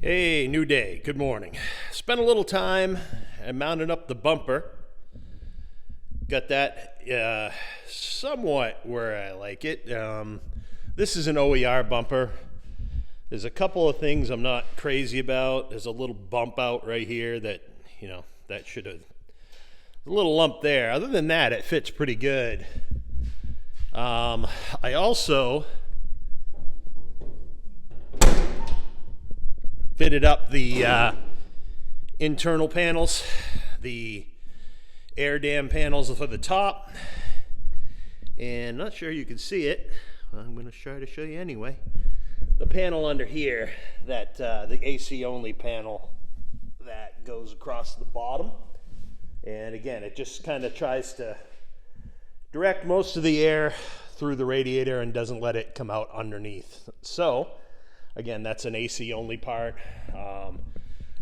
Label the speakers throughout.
Speaker 1: Hey, new day, good morning. Spent a little time and mounted up the bumper. Got that somewhat where I like it. This is an OER bumper. There's a couple of things I'm not crazy about. There's a little bump out right here that, that should have, a little lump there. Other than that, it fits pretty good. I also fitted up the internal panels, the air dam panels for the top, and not sure you can see it. Well, I'm going to try to show you anyway. The panel under here, that the AC only panel that goes across the bottom, and again, it just kind of tries to direct most of the air through the radiator and doesn't let it come out underneath. So again, that's an AC only part.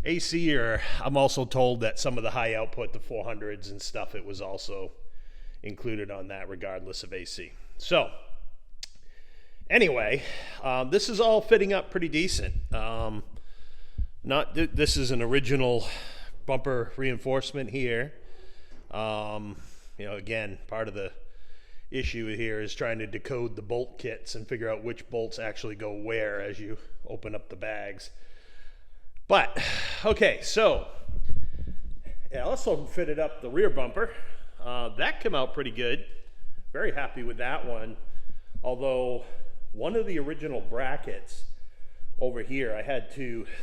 Speaker 1: AC, or I'm also told that some of the high output, the 400s and stuff, it was also included on that regardless of AC. So anyway, this is all fitting up pretty decent. This is an original bumper reinforcement here. Again, part of the issue here is trying to decode the bolt kits and figure out which bolts actually go where as you open up the bags. But okay, so I also fitted up the rear bumper. That came out pretty good. Very happy with that one. Although one of the original brackets over here,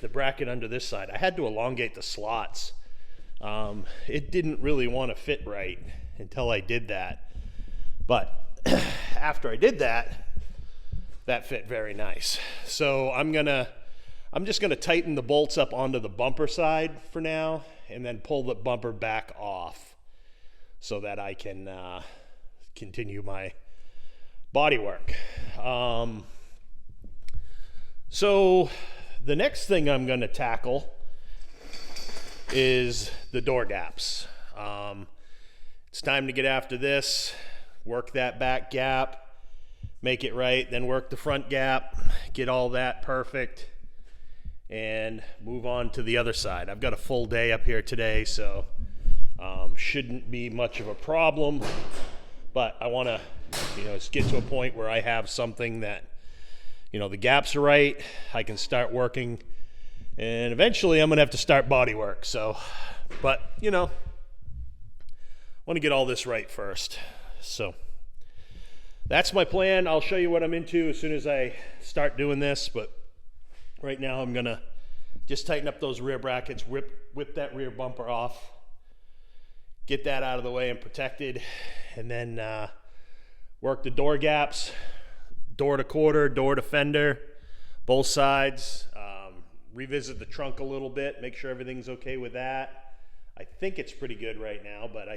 Speaker 1: the bracket under this side, I had to elongate the slots. It didn't really want to fit right until I did that. But after I did that, that fit very nice. So I'm just gonna tighten the bolts up onto the bumper side for now, and then pull the bumper back off so that I can continue my body work. So the next thing I'm gonna tackle is the door gaps. It's time to get after this. Work that back gap, make it right, then work the front gap, get all that perfect, and move on to the other side. I've got a full day up here today, so shouldn't be much of a problem, but I want to get to a point where I have something that the gaps are right, I can start working, and eventually I'm gonna have to start body work. So but want to get all this right first. So that's my plan. I'll show you what I'm into as soon as I start doing this, but right now I'm gonna just tighten up those rear brackets, whip that rear bumper off, get that out of the way and protected, and then work the door gaps, door to quarter, door to fender, both sides. Revisit the trunk a little bit, make sure everything's okay with that. I think it's pretty good right now, but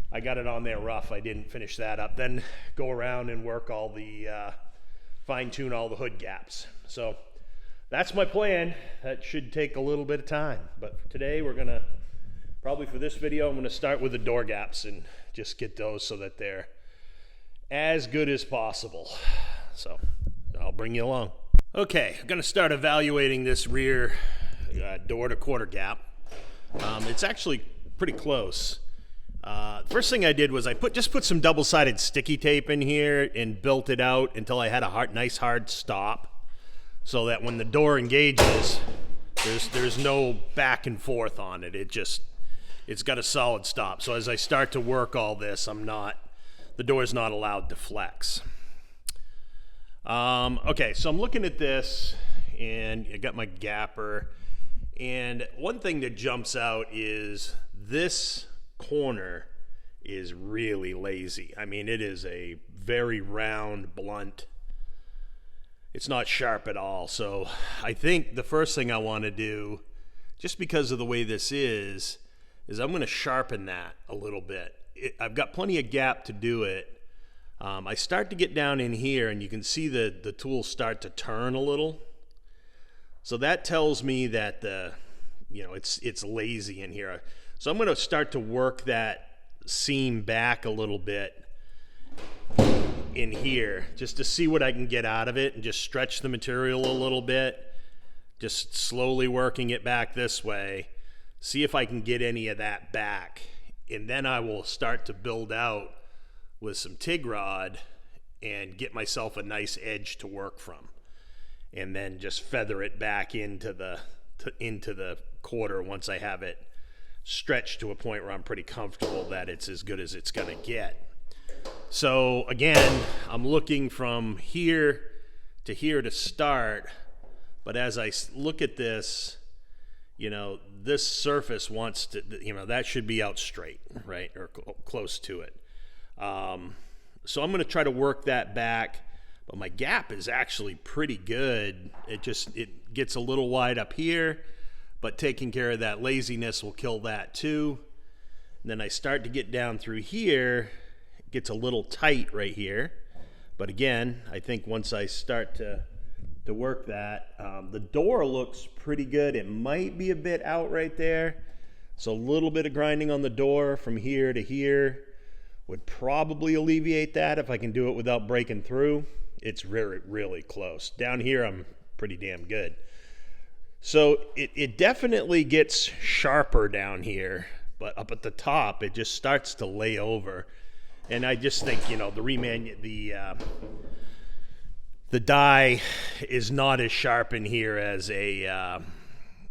Speaker 1: I got it on there rough. I didn't finish that up. Then go around and work all the, fine tune all the hood gaps. So that's my plan. That should take a little bit of time. But for today, probably for this video, I'm gonna start with the door gaps and just get those so that they're as good as possible. So I'll bring you along. Okay, I'm gonna start evaluating this rear door to quarter gap. It's actually pretty close. First thing I did was I just put some double-sided sticky tape in here and built it out until I had a nice hard stop, so that when the door engages, there's no back and forth on it. It's got a solid stop. So as I start to work all this, the door's not allowed to flex. Okay, so I'm looking at this, and I got my gapper, and one thing that jumps out is this corner is really lazy. I mean, it is a very round, blunt. It's not sharp at all. So I think the first thing I want to do, just because of the way this is I'm going to sharpen that a little bit. I've got plenty of gap to do it. I start to get down in here, and you can see the tools start to turn a little. So that tells me that it's lazy in here. So I'm going to start to work that seam back a little bit in here just to see what I can get out of it, and just stretch the material a little bit just slowly working it back this way, see if I can get any of that back, and then I will start to build out with some TIG rod and get myself a nice edge to work from, and then just feather it back into the quarter once I have it stretched to a point where I'm pretty comfortable that it's as good as it's gonna get. So again, I'm looking from here to here to start, but as I look at this, you know, this surface wants to, you know, that should be out straight, right, or close to it. So I'm going to try to work that back, but my gap is actually pretty good. It gets a little wide up here, but taking care of that laziness will kill that too. And then I start to get down through here, it gets a little tight right here. But again, I think once I start to work that, the door looks pretty good. It might be a bit out right there. So a little bit of grinding on the door from here to here would probably alleviate that if I can do it without breaking through. It's really, really close. Down here, I'm pretty damn good. So it definitely gets sharper down here, but up at the top, it just starts to lay over. And I just think, you know, the die is not as sharp in here as a,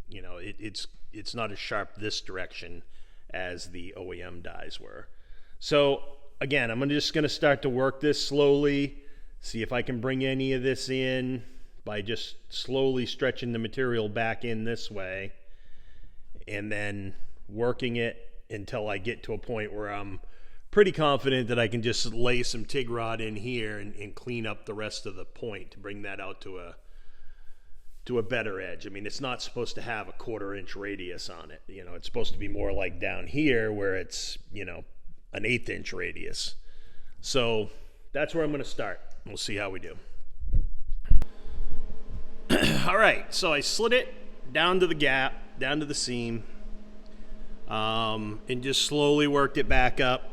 Speaker 1: you know, it's not as sharp this direction as the OEM dies were. So again, I'm just going to start to work this slowly, see if I can bring any of this in by just slowly stretching the material back in this way, and then working it until I get to a point where I'm pretty confident that I can just lay some TIG rod in here and clean up the rest of the point to bring that out to a better edge. I mean, it's not supposed to have a 1/4 inch radius on it. You know, it's supposed to be more like down here where it's, you know, an 1/8 inch radius. So that's where I'm going to start. We'll see how we do. All right, so I slid it down to the gap, down to the seam, and just slowly worked it back up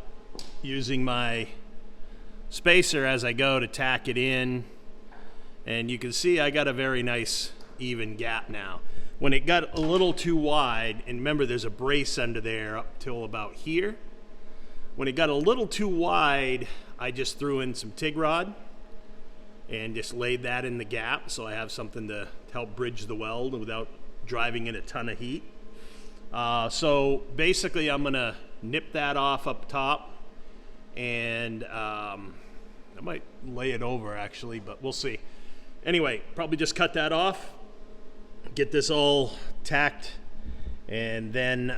Speaker 1: using my spacer as I go to tack it in. And you can see I got a very nice even gap now. When it got a little too wide, and remember there's a brace under there up till about here. When it got a little too wide, I just threw in some TIG rod and just laid that in the gap so I have something to help bridge the weld without driving in a ton of heat. So basically I'm gonna nip that off up top, and I might lay it over actually, but we'll see. Anyway, probably just cut that off, get this all tacked, and then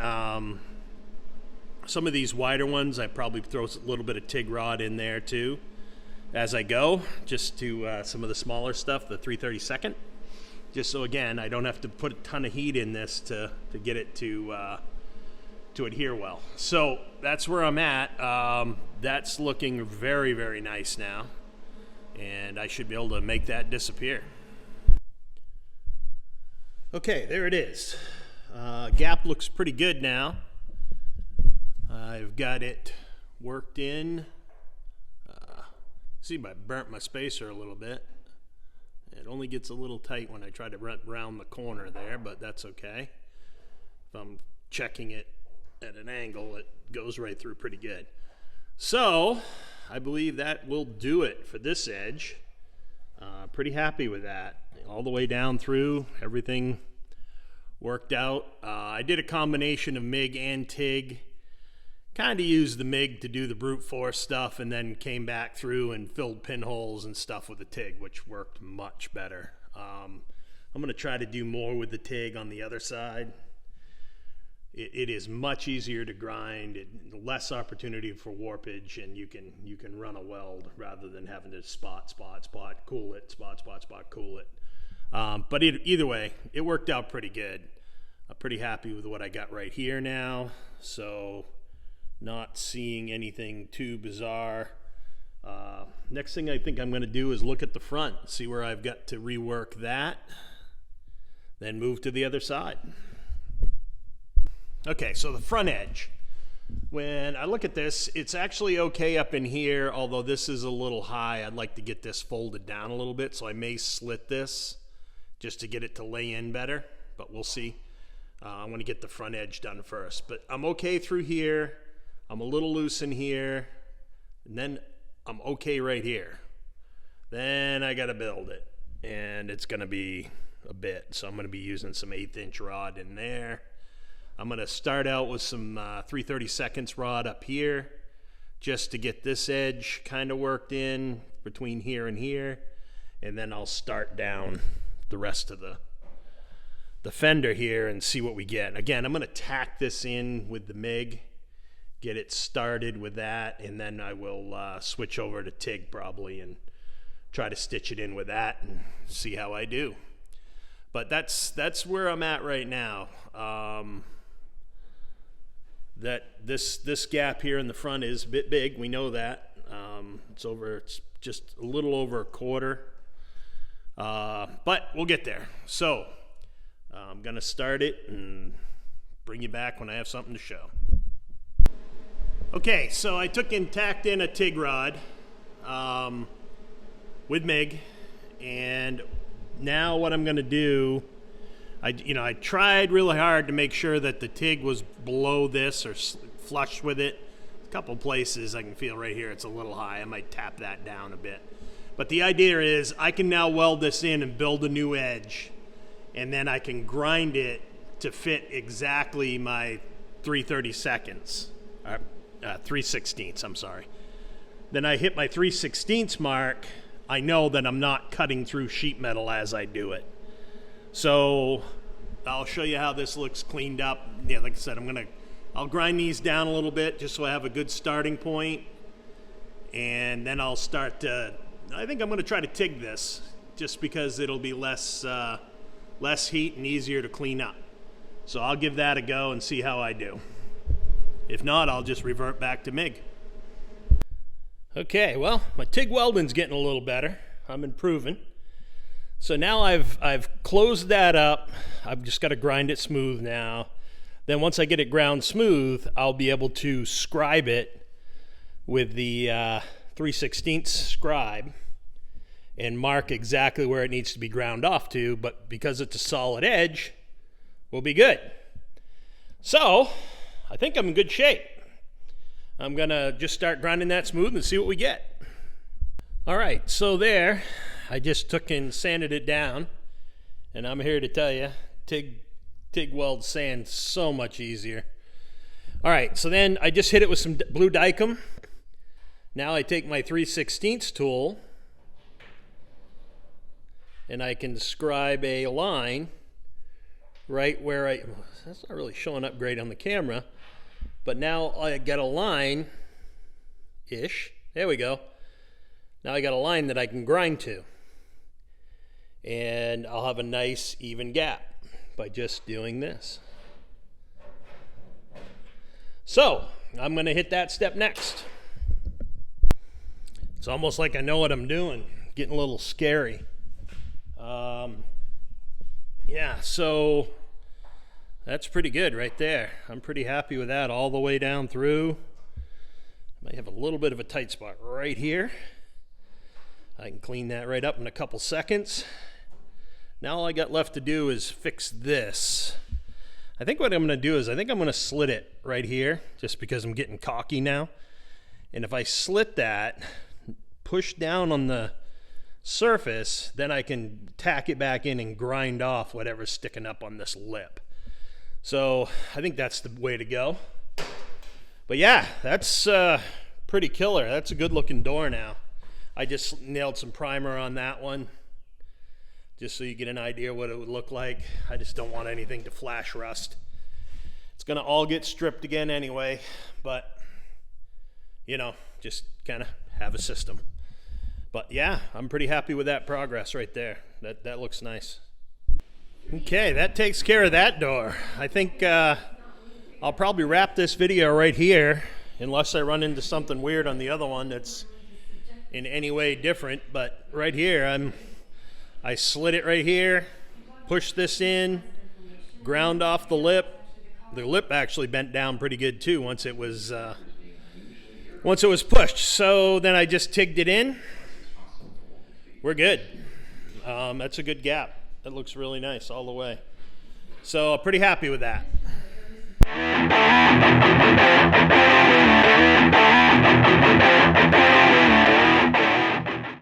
Speaker 1: some of these wider ones I probably throw a little bit of TIG rod in there too as I go, just to some of the smaller stuff, the 3/32, just so again I don't have to put a ton of heat in this to get it to adhere well. So that's where I'm at. That's looking very, very nice now, and I should be able to make that disappear. Okay, there it is. Gap looks pretty good now. I've got it worked in. See, I burnt my spacer a little bit. It only gets a little tight when I try to run around the corner there, but that's okay. If I'm checking it at an angle, it goes right through pretty good. So I believe that will do it for this edge. Pretty happy with that. All the way down through, everything worked out. I did a combination of MIG and TIG. Kind of used the MIG to do the brute force stuff, and then came back through and filled pinholes and stuff with the TIG, which worked much better. I'm going to try to do more with the TIG on the other side. It is much easier to grind, less opportunity for warpage, and you can run a weld rather than having to spot, cool it, spot, cool it. But either way, it worked out pretty good. I'm pretty happy with what I got right here now. So not seeing anything too bizarre. Next thing I think I'm going to do is look at the front, see where I've got to rework that, then move to the other side. Okay, so the front edge. When I look at this, it's actually okay up in here, although this is a little high. I'd like to get this folded down a little bit, so I may slit this just to get it to lay in better, but we'll see. I'm going to get the front edge done first, but I'm okay through here. I'm a little loose in here, and then I'm okay right here. Then I got to build it, and it's going to be a bit, so I'm going to be using some 1/8" rod in there. I'm going to start out with some 3/32 rod up here just to get this edge kind of worked in between here and here, and then I'll start down the rest of the fender here and see what we get. Again, I'm going to tack this in with the MIG, get it started with that, and then I will switch over to TIG probably and try to stitch it in with that and see how I do. But that's where I'm at right now. That this gap here in the front is a bit big. We know that. It's just a little over 1/4. But we'll get there. So I'm gonna start it and bring you back when I have something to show. Okay, so I tacked in a TIG rod with MIG, and now what I'm gonna do, I tried really hard to make sure that the TIG was below this or flush with it. A couple places I can feel right here it's a little high. I might tap that down a bit. But the idea is I can now weld this in and build a new edge, and then I can grind it to fit exactly my 3/32, 3/16, I'm sorry. Then I hit my 3/16 mark, I know that I'm not cutting through sheet metal as I do it. So I'll show you how this looks cleaned up. Yeah, like I said, I'll grind these down a little bit just so I have a good starting point, and then I'll start to, I think I'm going to try to TIG this just because it'll be less heat and easier to clean up. So I'll give that a go and see how I do. If not, I'll just revert back to MIG. Okay, well, my TIG welding's getting a little better. I'm improving. So now I've closed that up. I've just got to grind it smooth now. Then once I get it ground smooth, I'll be able to scribe it with the 3/16 scribe and mark exactly where it needs to be ground off to, but because it's a solid edge, we'll be good. So I think I'm in good shape. I'm gonna just start grinding that smooth and see what we get. All right, so there, I just took and sanded it down, and I'm here to tell you, TIG weld sand so much easier. All right, so then I just hit it with some blue Dykem. Now I take my 3/16 tool, and I can scribe a line right where that's not really showing up great on the camera, but now I got a line-ish. There we go. Now I got a line that I can grind to. And I'll have a nice even gap by just doing this. So I'm going to hit that step next. It's almost like I know what I'm doing. Getting a little scary. Yeah, so that's pretty good right there. I'm pretty happy with that all the way down through. I might have a little bit of a tight spot right here. I can clean that right up in a couple seconds. Now all I got left to do is fix this. I think what I'm going to do is I think I'm going to slit it right here just because I'm getting cocky now. And if I slit that, push down on the surface, then I can tack it back in and grind off whatever's sticking up on this lip. So I think that's the way to go. But yeah, that's pretty killer. That's a good looking door now. I just nailed some primer on that one just so you get an idea what it would look like. I just don't want anything to flash rust. It's gonna all get stripped again anyway, but you know, just kind of have a system. But yeah, I'm pretty happy with that progress right there. That looks nice. Okay, that takes care of that door. I think I'll probably wrap this video right here unless I run into something weird on the other one that's in any way different. But right here, I slit it right here, pushed this in, ground off the lip. The lip actually bent down pretty good too once it was pushed. So then I just tigged it in. We're good. That's a good gap. It looks really nice all the way. So pretty happy with that.